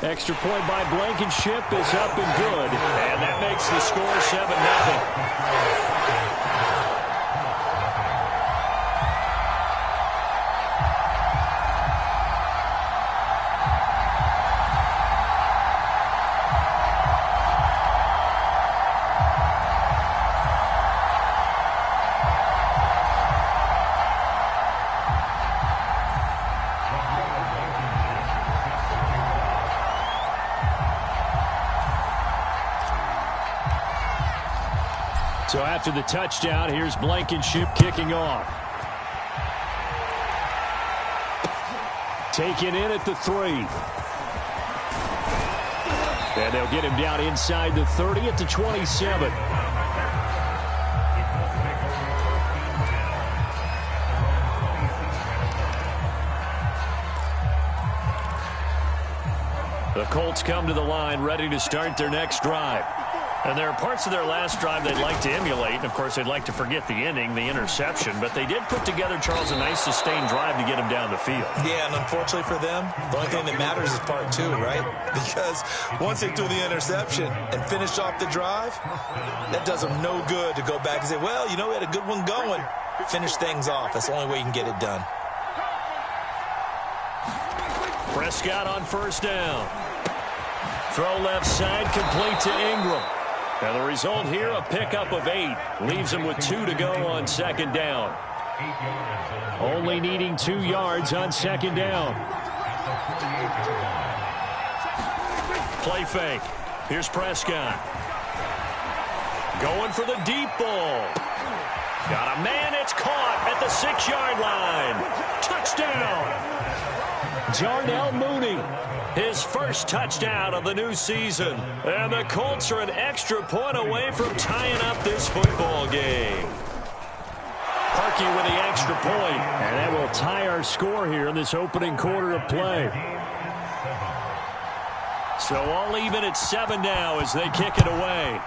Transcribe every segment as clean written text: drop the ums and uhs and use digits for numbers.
Extra point by Blankenship is up and good. And that makes the score 7-0. So after the touchdown, here's Blankenship kicking off. Taken in at the 3. And they'll get him down inside the 30 at the 27. The Colts come to the line ready to start their next drive. And there are parts of their last drive they'd like to emulate. And, of course, they'd like to forget the ending, the interception. But they did put together, Charles, a nice sustained drive to get him down the field. Yeah, and unfortunately for them, the only thing that matters is part 2, right? Because once they threw the interception and finished off the drive, that does them no good to go back and say, well, you know, we had a good one going. Finish things off. That's the only way you can get it done. Prescott on first down. Throw left side, complete to Ingram. Now the result here, a pickup of 8. Leaves him with 2 to go on second down. Only needing 2 yards on second down. Play fake. Here's Prescott. Going for the deep ball. Got a man, it's caught at the 6-yard line. Touchdown! Darnell Mooney. His first touchdown of the new season. And the Colts are an extra point away from tying up this football game. Parkey with the extra point. And that will tie our score here in this opening quarter of play. So all even at 7 now as they kick it away.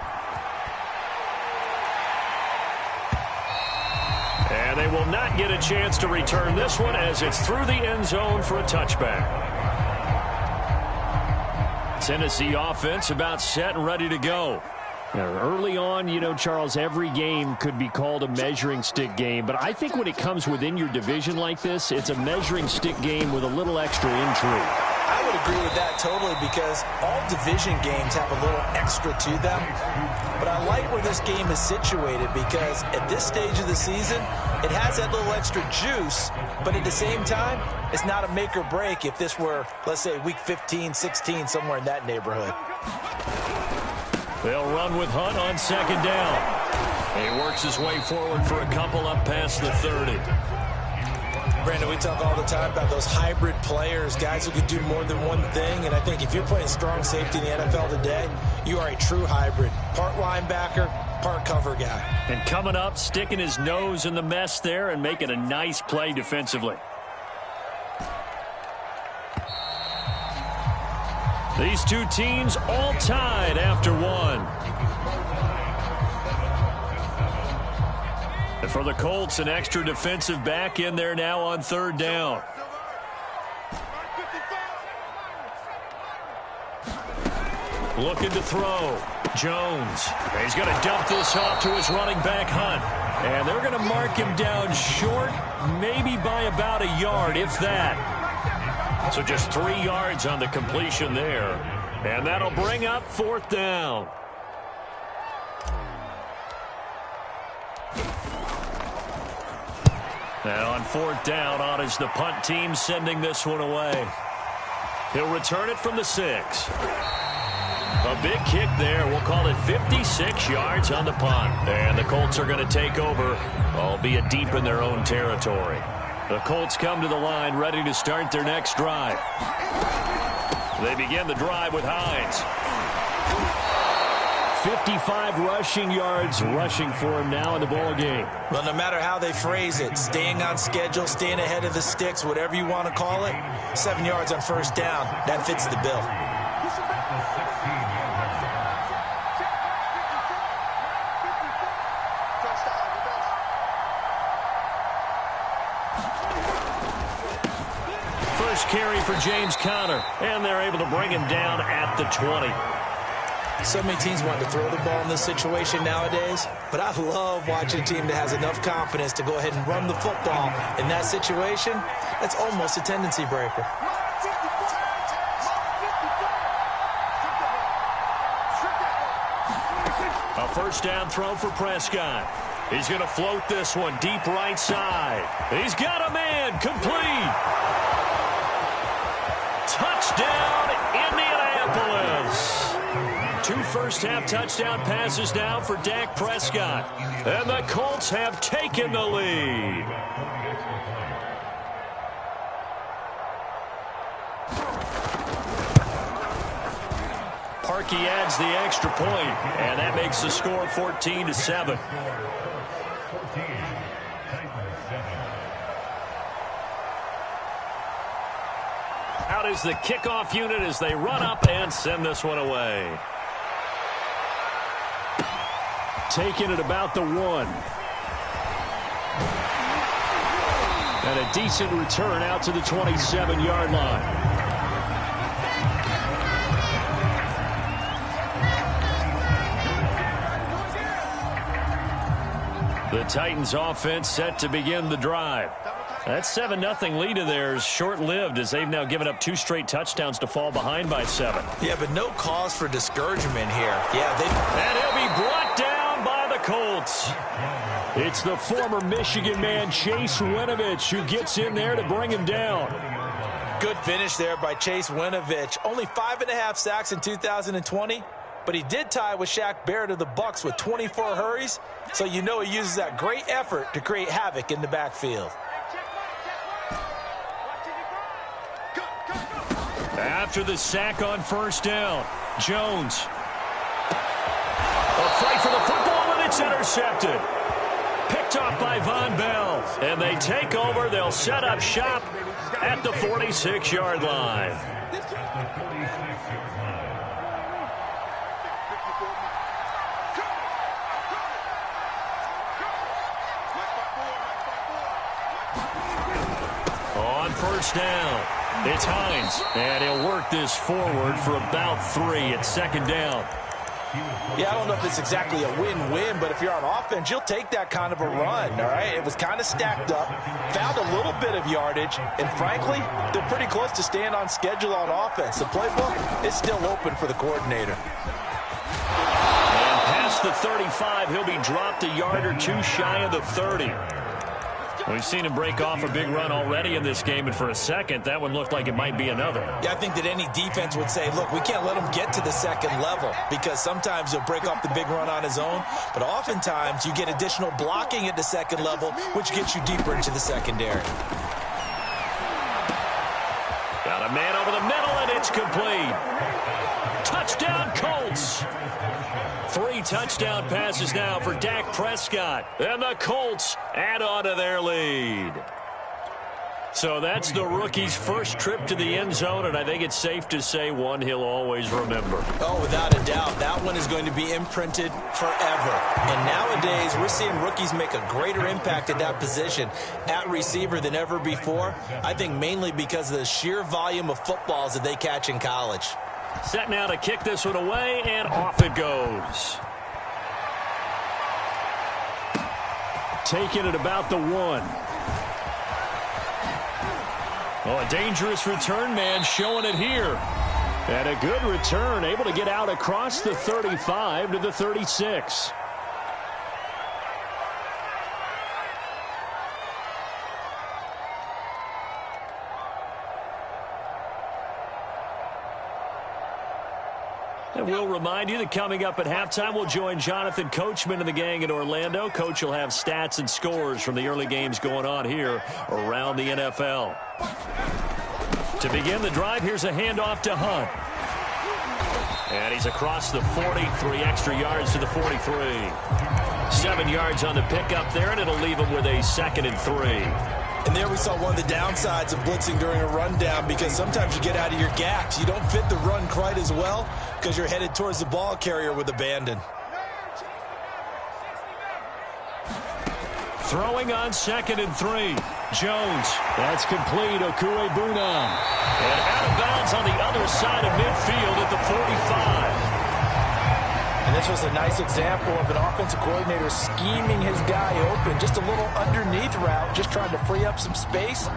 And they will not get a chance to return this one as it's through the end zone for a touchback. Tennessee offense about set and ready to go. Now, early on, you know, Charles, every game could be called a measuring stick game. But I think when it comes within your division like this, it's a measuring stick game with a little extra intrigue. I would agree with that totally because all division games have a little extra to them. But I like where this game is situated because at this stage of the season, it has that little extra juice. But at the same time, it's not a make or break if this were, let's say, week 15, 16, somewhere in that neighborhood. They'll run with Hunt on second down. He works his way forward for a couple up past the 30. Brandon, we talk all the time about those hybrid players, guys who can do more than one thing. And I think if you're playing strong safety in the NFL today, you are a true hybrid. Part linebacker, part cover guy. And coming up, sticking his nose in the mess there and making a nice play defensively. These two teams all tied after 1. And for the Colts, an extra defensive back in there now on third down. Looking to throw. Jones. He's going to dump this off to his running back, Hunt. And they're going to mark him down short, maybe by about a yard, if that. So just 3 yards on the completion there. And that'll bring up fourth down. And on fourth down, on is the punt team sending this one away. He'll return it from the 6. A big kick there. We'll call it 56 yards on the punt. And the Colts are going to take over, albeit deep in their own territory. The Colts come to the line ready to start their next drive. They begin the drive with Hines. 55 rushing yards rushing for him now in the ball game. Well, no matter how they phrase it, staying on schedule, staying ahead of the sticks, whatever you want to call it, 7 yards on first down, that fits the bill. first carry for James Conner, and they're able to bring him down at the 20. So many teams want to throw the ball in this situation nowadays, but I love watching a team that has enough confidence to go ahead and run the football. In that situation, that's almost a tendency breaker. A first down throw for Prescott. He's going to float this one deep right side. He's got a man, complete. Touchdown, Indianapolis. 2 first-half touchdown passes now for Dak Prescott. And the Colts have taken the lead. Parkey adds the extra point, and that makes the score 14-7. Out is the kickoff unit as they run up and send this one away. Taking it about the 1. And a decent return out to the 27-yard line. The Titans offense set to begin the drive. That 7-0 lead of theirs short-lived as they've now given up 2 straight touchdowns to fall behind by 7. Yeah, but no cause for discouragement here. And he'll be brought down by the Colts. It's the former Michigan man, Chase Winovich, who gets in there to bring him down. Good finish there by Chase Winovich. Only 5.5 sacks in 2020. But he did tie with Shaq Barrett of the Bucs with 24 hurries, so you know he uses that great effort to create havoc in the backfield. After the sack on first down, Jones. A fight for the football, and it's intercepted. Picked off by Von Bell. And they take over. They'll set up shop at the 46-yard line. On first down, it's Hines, and he'll work this forward for about 3 at second down. Yeah, I don't know if it's exactly a win-win, but if you're on offense, you'll take that kind of a run, all right? It was kind of stacked up, found a little bit of yardage, and frankly, they're pretty close to staying on schedule on offense. The playbook is still open for the coordinator. And past the 35, he'll be dropped a yard or 2 shy of the 30. We've seen him break off a big run already in this game, and for a second, that one looked like it might be another. Yeah, I think that any defense would say, look, we can't let him get to the second level, because sometimes he'll break off the big run on his own, but oftentimes you get additional blocking at the second level, which gets you deeper into the secondary. Got a man over the middle, and it's complete. Touchdown, Colts! 3 touchdown passes now for Dak Prescott. And the Colts add on to their lead. So that's the rookie's first trip to the end zone, and I think it's safe to say one he'll always remember. Oh, without a doubt. That one is going to be imprinted forever. And nowadays, we're seeing rookies make a greater impact at that position at receiver than ever before. I think mainly because of the sheer volume of footballs that they catch in college. Set now to kick this one away, and off it goes. Taking it about the 1. Oh, a dangerous return man showing it here. And a good return, able to get out across the 35 to the 36. And we'll remind you that coming up at halftime, we'll join Jonathan Coachman and the gang in Orlando. Coach will have stats and scores from the early games going on here around the NFL. To begin the drive, here's a handoff to Hunt. And he's across the 40, 3 extra yards to the 43. 7 yards on the pickup there, and it'll leave him with a 2nd and 3. And there we saw one of the downsides of blitzing during a rundown, because sometimes you get out of your gaps. You don't fit the run quite as well because you're headed towards the ball carrier with abandon. Throwing on 2nd and 3. Jones. That's complete. Okuebuna. And out of bounds on the other side of midfield at the 45. And this was a nice example of an offensive coordinator scheming his guy open. Just a little underneath route, just trying to free up some space.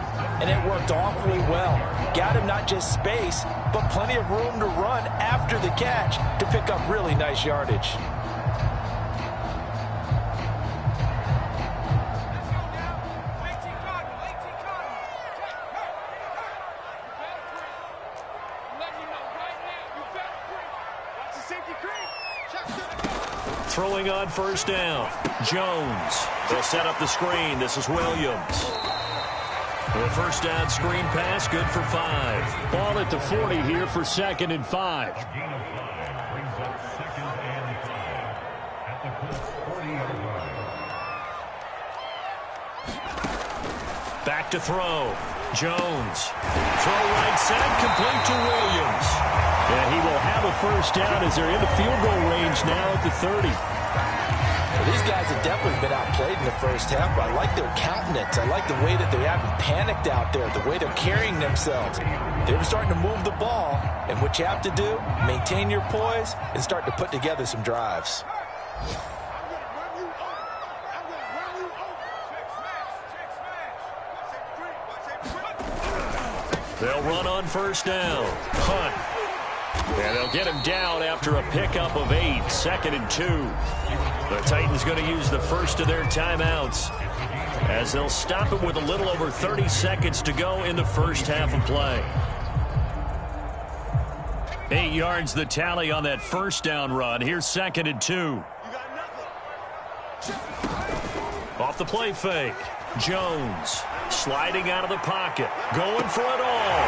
And it worked awfully well. Got him not just space, but plenty of room to run after the catch to pick up really nice yardage. Throwing on first down. Jones. They'll set up the screen. This is Williams. The first down screen pass, good for 5. Ball at the 40 here for 2nd and 5. Back to throw. Jones. Throw right side, complete to Williams. And he will have a first down as they're in the field goal range now at the 30. Well, these guys have definitely been outplayed in the first half, but I like their countenance. I like the way that they haven't panicked out there, the way they're carrying themselves. They're starting to move the ball, and what you have to do, maintain your poise and start to put together some drives. They'll run on first down. Hunt. And they'll get him down after a pickup of 8. 2nd and 2. The Titans going to use the first of their timeouts as they'll stop it with a little over 30 seconds to go in the first half of play. 8 yards the tally on that first down run. Here's 2nd and 2. Off the play fake. Jones sliding out of the pocket. Going for it all.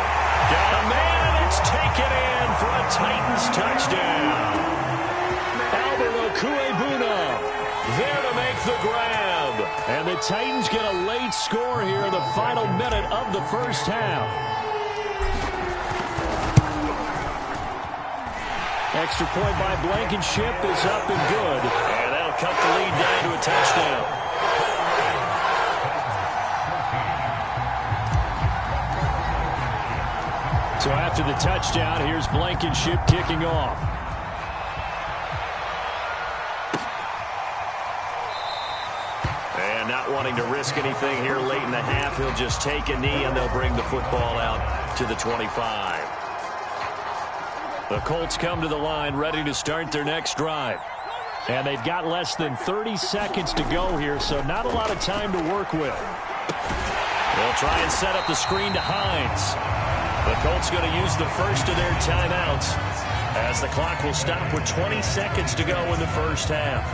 Got a man. It's taken in for a Titans touchdown. Okuebuna there to make the grab. And the Titans get a late score here in the final minute of the first half. Extra point by Blankenship is up and good. And that'll cut the lead down to a touchdown. So after the touchdown, here's Blankenship kicking off. And not wanting to risk anything here late in the half, he'll just take a knee and they'll bring the football out to the 25. The Colts come to the line ready to start their next drive. And they've got less than 30 seconds to go here, so not a lot of time to work with. They'll try and set up the screen to Hines. The Colts going to use the first of their timeouts as the clock will stop with 20 seconds to go in the first half.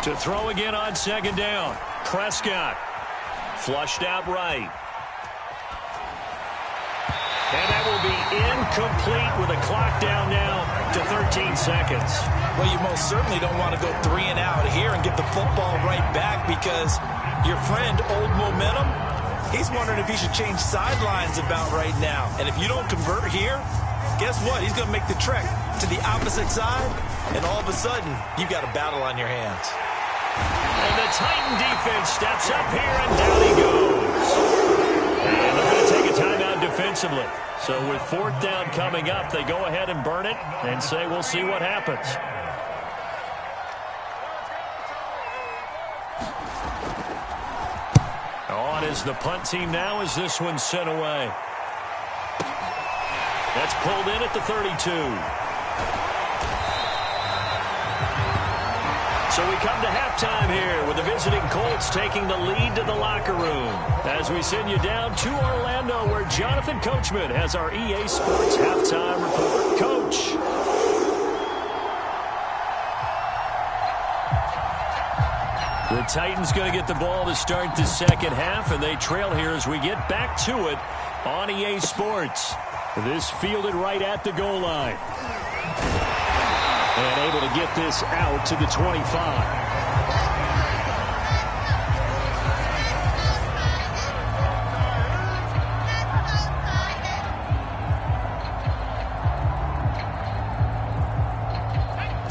To throw again on 2nd down. Prescott flushed out right. And that will be incomplete with a clock down now to 13 seconds. Well, you most certainly don't want to go 3 and out here and get the football right back because your friend, Old Momentum, he's wondering if he should change sidelines about right now. And if you don't convert here, guess what? He's going to make the trek to the opposite side, and all of a sudden, you've got a battle on your hands. And the Titan defense steps up here, and down he goes. And they're going to take a timeout defensively. So with 4th down coming up, they go ahead and burn it and say we'll see what happens. On is the punt team now as this one's sent away. That's pulled in at the 32. So we come to halftime here with the visiting Colts taking the lead to the locker room as we send you down to Orlando where Jonathan Coachman has our EA Sports halftime report. Coach. The Titans going to get the ball to start the second half, and they trail here as we get back to it on EA Sports. This fielded right at the goal line. And able to get this out to the 25.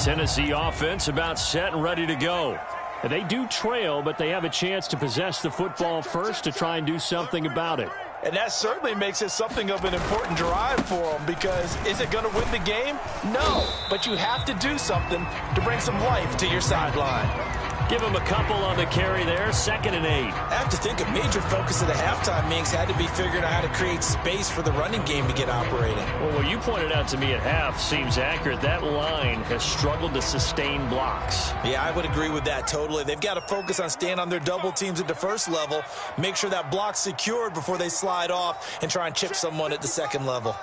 Tennessee offense about set and ready to go. And they do trail, but they have a chance to possess the football first to try and do something about it. And that certainly makes it something of an important drive for them, because is it going to win the game? No, but you have to do something to bring some life to your sideline. Give him a couple on the carry there, 2nd and 8. I have to think a major focus of the halftime meetings had to be figuring out how to create space for the running game to get operating. Well, what you pointed out to me at half seems accurate. That line has struggled to sustain blocks. Yeah, I would agree with that totally. They've got to focus on staying on their double teams at the first level, make sure that block's secured before they slide off and try and chip someone at the second level.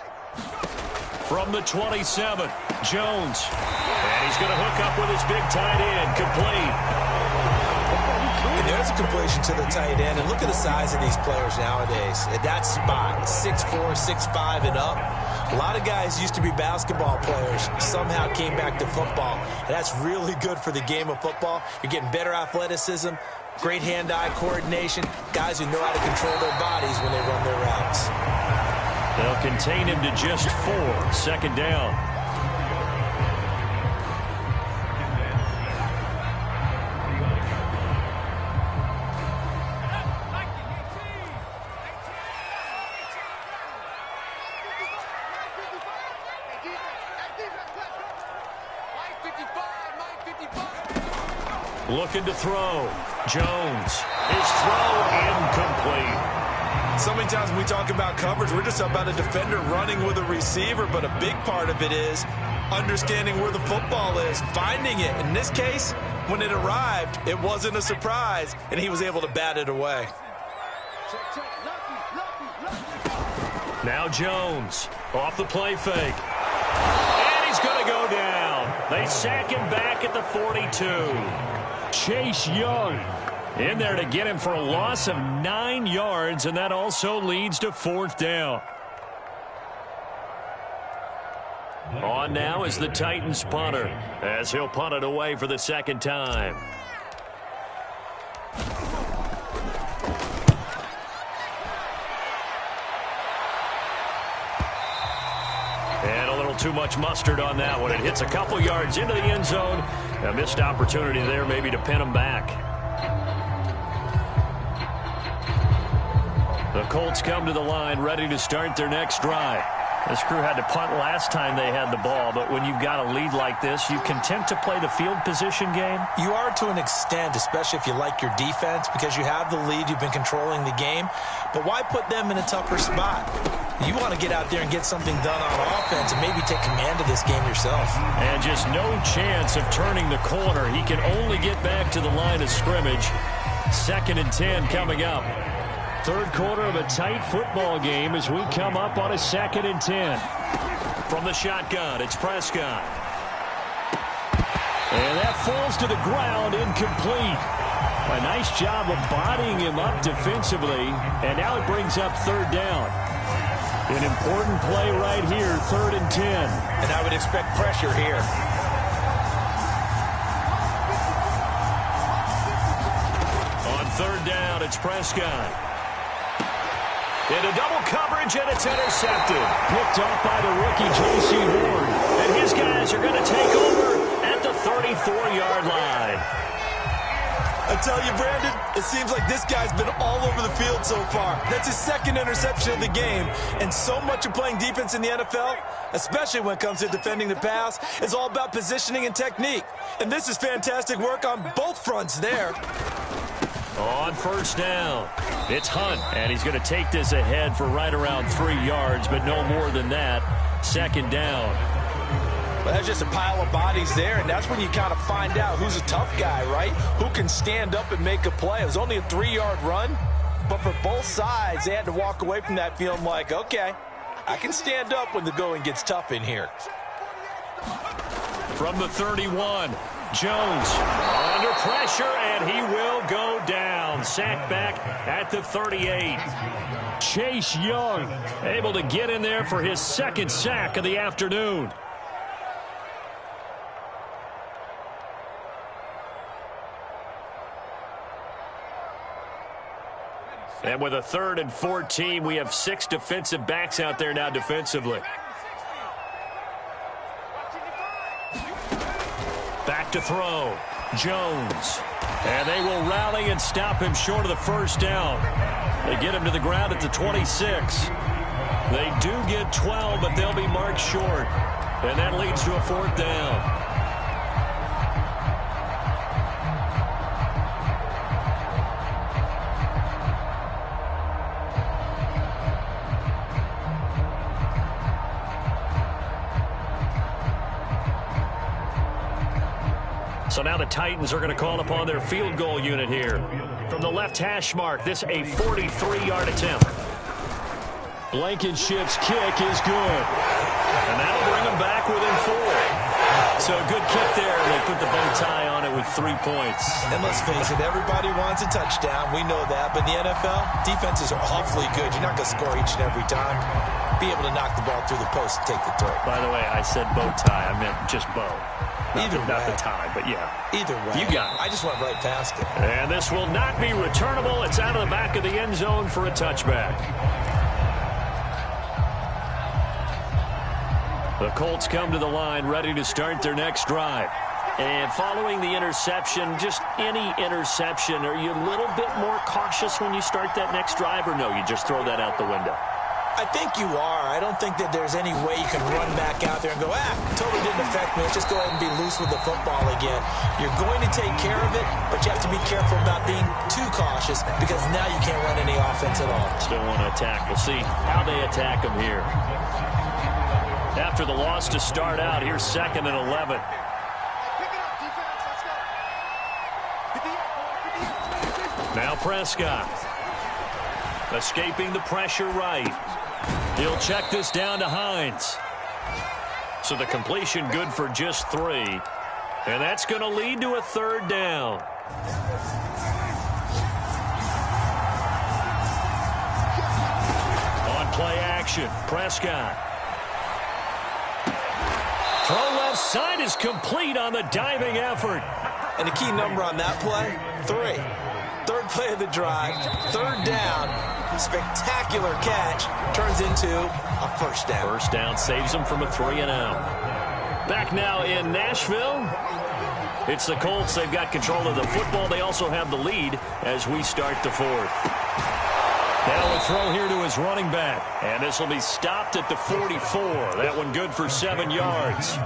From the 27, Jones. And he's going to hook up with his big tight end, complete. And there's a completion to the tight end. And look at the size of these players nowadays. At that spot, 6'4", 6'5", and up. A lot of guys used to be basketball players, somehow came back to football. And that's really good for the game of football. You're getting better athleticism, great hand-eye coordination, guys who know how to control their bodies when they run their routes. They'll contain him to just 4, 2nd down. Looking to throw. Jones. His throw incomplete. So many times when we talk about coverage, we're just about a defender running with a receiver, but a big part of it is understanding where the football is, finding it. In this case, when it arrived, it wasn't a surprise, and he was able to bat it away. Now Jones off the play fake. And he's going to go down. They sack him back at the 42. Chase Young in there to get him for a loss of 9 yards, and that also leads to 4th down. On now is the Titans punter, as he'll punt it away for the 2nd time. And a little too much mustard on that one. It hits a couple yards into the end zone. A missed opportunity there maybe to pin him back. The Colts come to the line ready to start their next drive. This crew had to punt last time they had the ball, but when you've got a lead like this, you content to play the field position game? You are to an extent, especially if you like your defense, because you have the lead, you've been controlling the game. But why put them in a tougher spot? You want to get out there and get something done on offense and maybe take command of this game yourself. And just no chance of turning the corner. He can only get back to the line of scrimmage. 2nd and 10 coming up. 3rd quarter of a tight football game as we come up on a 2nd and 10. From the shotgun, it's Prescott. And that falls to the ground, incomplete. A nice job of bodying him up defensively, and now it brings up 3rd down. An important play right here, 3rd and 10. And I would expect pressure here. On 3rd down, it's Prescott. Into double coverage, and it's intercepted. Picked off by the rookie, J.C. Horn. And his guys are going to take over at the 34-yard line. I tell you, Brandon, it seems like this guy's been all over the field so far. That's his 2nd interception of the game. And so much of playing defense in the NFL, especially when it comes to defending the pass, is all about positioning and technique. And this is fantastic work on both fronts there. On 1st down, it's Hunt, and he's going to take this ahead for right around 3 yards, but no more than that. 2nd down. Well, that's just a pile of bodies there, and that's when you kind of find out who's a tough guy, right? Who can stand up and make a play. It was only a 3-yard run, but for both sides, they had to walk away from that feeling like, okay, I can stand up when the going gets tough in here. From the 31, Jones under pressure, and he will go down. Sacked back at the 38. Chase Young able to get in there for his 2nd sack of the afternoon. And with a 3rd and 14, we have 6 defensive backs out there now defensively. to throw. Jones. And they will rally and stop him short of the first down. They get him to the ground at the 26. They do get 12, but they'll be marked short. And that leads to a fourth down. So now the Titans are going to call upon their field goal unit here. From the left hash mark, this a 43-yard attempt. Blankenship's kick is good. And that'll bring them back within 4. So a good kick there. They put the bow tie on it with 3 points. And let's face it, everybody wants a touchdown. We know that. But in the NFL, defenses are awfully good. You're not going to score each and every time. Be able to knock the ball through the post and take the throw. By the way, I said bow tie. I meant just bow. Not the tie, but yeah. Either way. You got it. I just went right past it. And this will not be returnable. It's out of the back of the end zone for a touchback. The Colts come to the line ready to start their next drive. And following the interception, just any interception, are you a little bit more cautious when you start that next drive, or no, you just throw that out the window? I think you are. I don't think that there's any way you can run back out there and go, totally didn't affect me. Let's just go ahead and be loose with the football again. You're going to take care of it, but you have to be careful about being too cautious because now you can't run any offense at all. Still want to attack. We'll see how they attack them here. After the loss to start out, here's 2nd and 11. Now Prescott. Escaping the pressure right. He'll check this down to Hines. So the completion good for just 3. And that's going to lead to a 3rd down. On play action, Prescott. Throw left side is complete on the diving effort. And the key number on that play, 3. 3rd play of the drive, 3rd down. Spectacular catch turns into a first down. First down saves them from a 3-and-out. Back now in Nashville. It's the Colts. They've got control of the football. They also have the lead as we start the 4th. Now a throw here to his running back. And this will be stopped at the 44. That one good for 7 yards.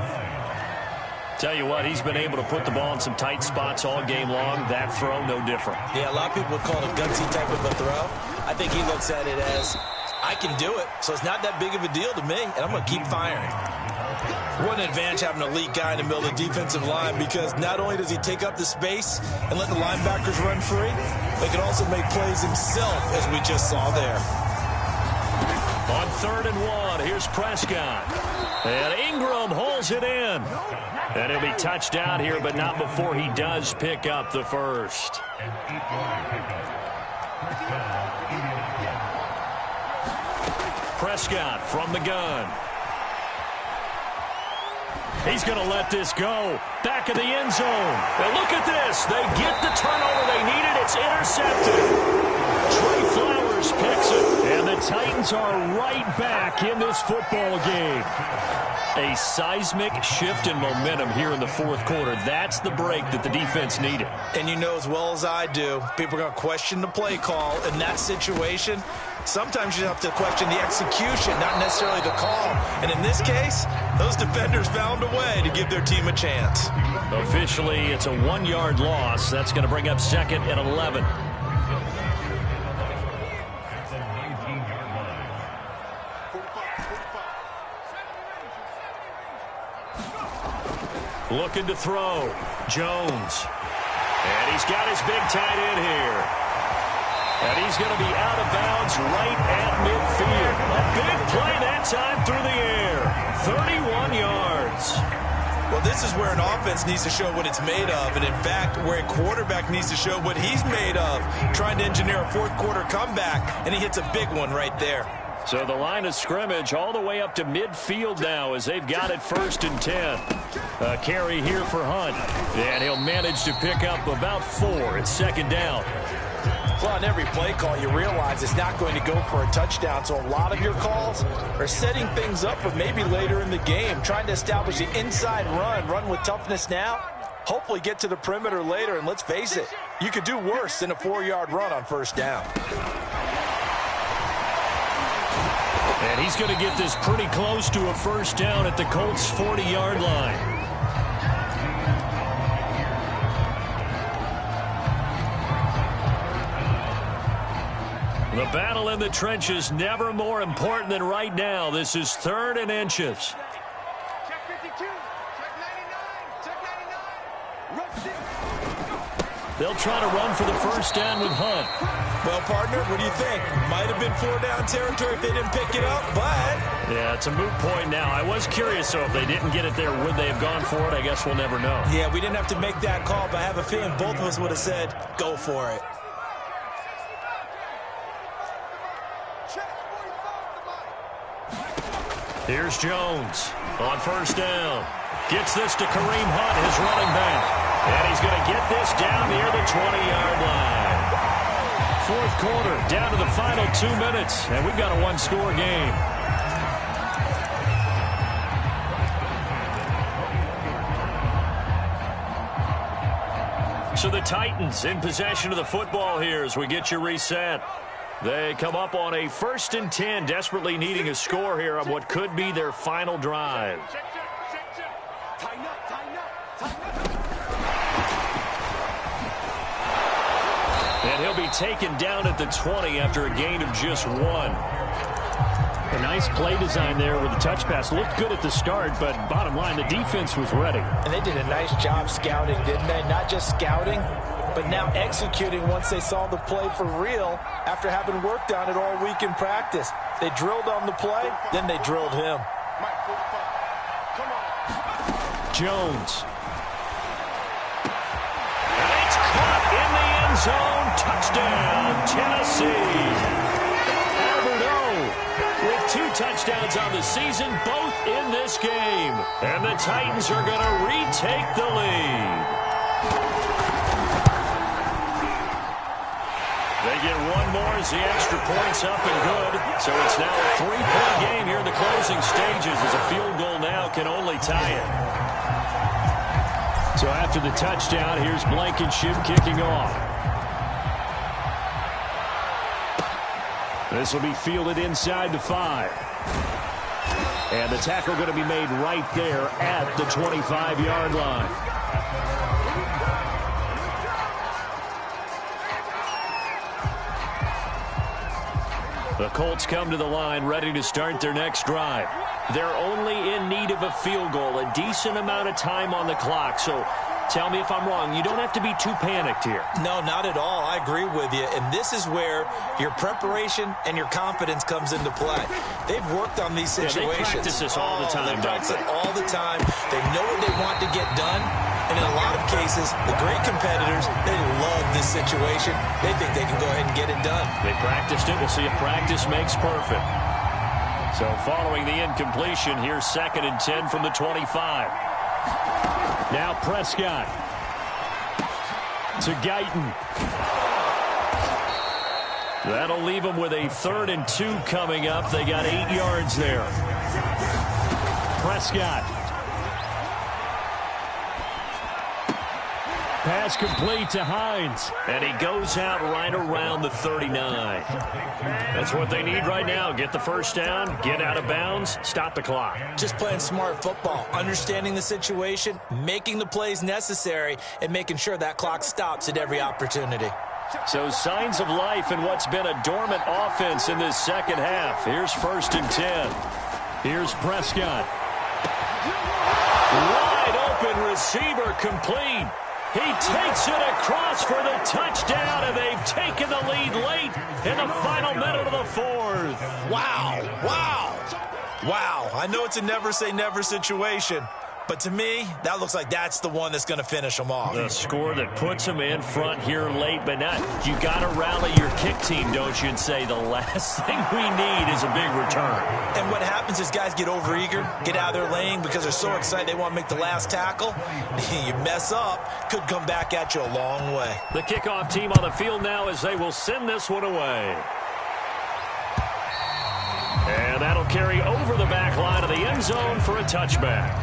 Tell you what, he's been able to put the ball in some tight spots all game long. That throw, no different. Yeah, a lot of people would call it a gutsy type of a throw. I think he looks at it as, I can do it, so it's not that big of a deal to me, and I'm going to keep firing. What an advantage having an elite guy in the middle of the defensive line, because not only does he take up the space and let the linebackers run free, but he can also make plays himself, as we just saw there. On 3rd and 1, here's Prescott. And Ingram holds it in. And he'll be touched out here, but not before he does pick up the first. Prescott from the gun. He's going to let this go. Back of the end zone. And look at this. They get the turnover they needed. It's intercepted. Trey Flowers picks it. And the Titans are right back in this football game. A seismic shift in momentum here in the 4th quarter. That's the break that the defense needed. And you know as well as I do, people are going to question the play call in that situation. Sometimes you have to question the execution, not necessarily the call. And in this case, those defenders found a way to give their team a chance. Officially, it's a 1-yard loss. That's going to bring up 2nd and 11. Looking to throw. Jones. And he's got his big tight end here. And he's going to be out of bounds right at midfield. A big play that time through the air. 31 yards. Well, this is where an offense needs to show what it's made of. And, in fact, where a quarterback needs to show what he's made of. Trying to engineer a 4th quarter comeback, and he hits a big one right there. So the line of scrimmage all the way up to midfield now as they've got it 1st and 10. A carry here for Hunt. And he'll manage to pick up about 4. It's 2nd down. Well, on every play call, you realize it's not going to go for a touchdown. So a lot of your calls are setting things up for maybe later in the game, trying to establish the inside run with toughness now. hopefully get to the perimeter later. And let's face it, you could do worse than a 4-yard run on first down. And he's going to get this pretty close to a first down at the Colts' 40-yard line. The battle in the trenches never more important than right now. This is 3rd and inches. Check 52. Check 99. Check 99. Run 6. They'll try to run for the first down with Hunt. Well, partner, what do you think? Might have been 4-down territory if they didn't pick it up, but... Yeah, it's a moot point now. I was curious, so if they didn't get it there, would they have gone for it? I guess we'll never know. Yeah, we didn't have to make that call, but I have a feeling both of us would have said, go for it. Here's Jones on first down. Gets this to Kareem Hunt, his running back. And he's going to get this down near the 20-yard line. 4th quarter, down to the final 2 minutes, and we've got a 1-score game. So the Titans in possession of the football here as we get you reset. They come up on a 1st and 10, desperately needing a score here on what could be their final drive. Tighten up, tighten up, tighten up. And he'll be taken down at the 20 after a gain of just 1. A nice play design there with the touch pass. Looked good at the start, but bottom line, the defense was ready. And they did a nice job scouting, didn't they? Not just scouting, but now executing once they saw the play for real after having worked on it all week in practice. They drilled on the play, then they drilled him. Mike, 45. Come on. Jones. And it's caught in the end zone. Touchdown, Tennessee. With 2 touchdowns on the season, both in this game. And the Titans are going to retake the lead. They get 1 more as the extra point's up and good. So it's now a 3-point game here in the closing stages as a field goal now can only tie it. So after the touchdown, here's Blankenship kicking off. This will be fielded inside the 5. And the tackle going to be made right there at the 25-yard line. The Colts come to the line ready to start their next drive. They're only in need of a field goal, a decent amount of time on the clock. So tell me if I'm wrong. You don't have to be too panicked here. No, not at all. I agree with you. And this is where your preparation and your confidence comes into play. They've worked on these situations. They practice this all the time. They practice it all the time. They know what they want to get done. And in a lot of cases, the great competitors, they love this situation. They think they can go ahead and get it done. They practiced it. We'll see if practice makes perfect. So following the incompletion, here's 2nd and 10 from the 25. Now Prescott to Guyton. That'll leave them with a 3rd and 2 coming up. They got 8 yards there. Prescott. Pass complete to Hines. And he goes out right around the 39. That's what they need right now. Get the first down, get out of bounds, stop the clock. Just playing smart football, understanding the situation, making the plays necessary, and making sure that clock stops at every opportunity. So signs of life in what's been a dormant offense in this second half. Here's 1st and 10. Here's Prescott. Wide open receiver complete. He takes it across for the touchdown, and they've taken the lead late in the final minute of the 4th. Wow, wow, wow. I know it's a never say never situation, but to me, that looks like that's the one that's going to finish them off. The score that puts them in front here late, but not. You got to rally your kick team, don't you, and say the last thing we need is a big return. And what happens is guys get overeager, get out of their lane because they're so excited they want to make the last tackle. You mess up, could come back at you a long way. The kickoff team on the field now as they will send this one away. And that'll carry over the back line of the end zone for a touchback.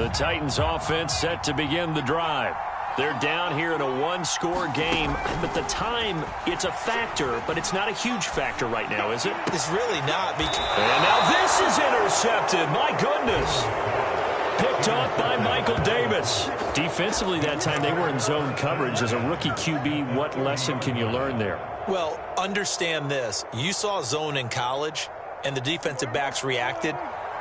The Titans offense set to begin the drive. They're down here in a one-score game, but the time, it's a factor, but it's not a huge factor right now, is it? It's really not. And now this is intercepted. My goodness. Picked off by Michael Davis. Defensively that time, they were in zone coverage. As a rookie QB, what lesson can you learn there? Well, understand this. You saw zone in college, and the defensive backs reacted,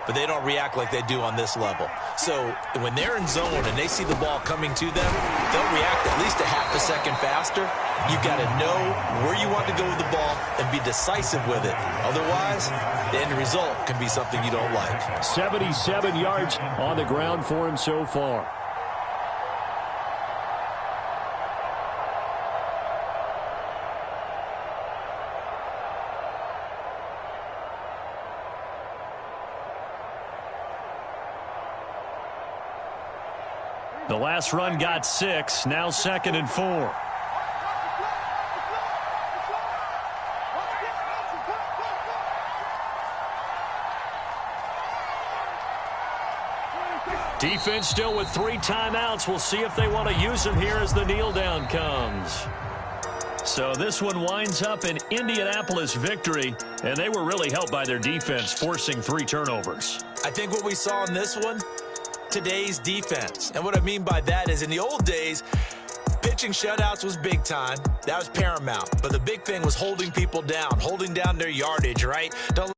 but they don't react like they do on this level. So when they're in zone and they see the ball coming to them, they'll react at least a half a second faster. You've got to know where you want to go with the ball and be decisive with it. Otherwise, the end result can be something you don't like. 77 yards on the ground for him so far. The last run got 6, now 2nd and 4. Defense still with 3 timeouts. We'll see if they want to use them here as the kneel down comes. So this one winds up an Indianapolis victory, and they were really helped by their defense, forcing 3 turnovers. I think what we saw in this one, today's defense. And what I mean by that is in the old days, pitching shutouts was big time. That was paramount. But the big thing was holding people down, holding down their yardage, right? Don't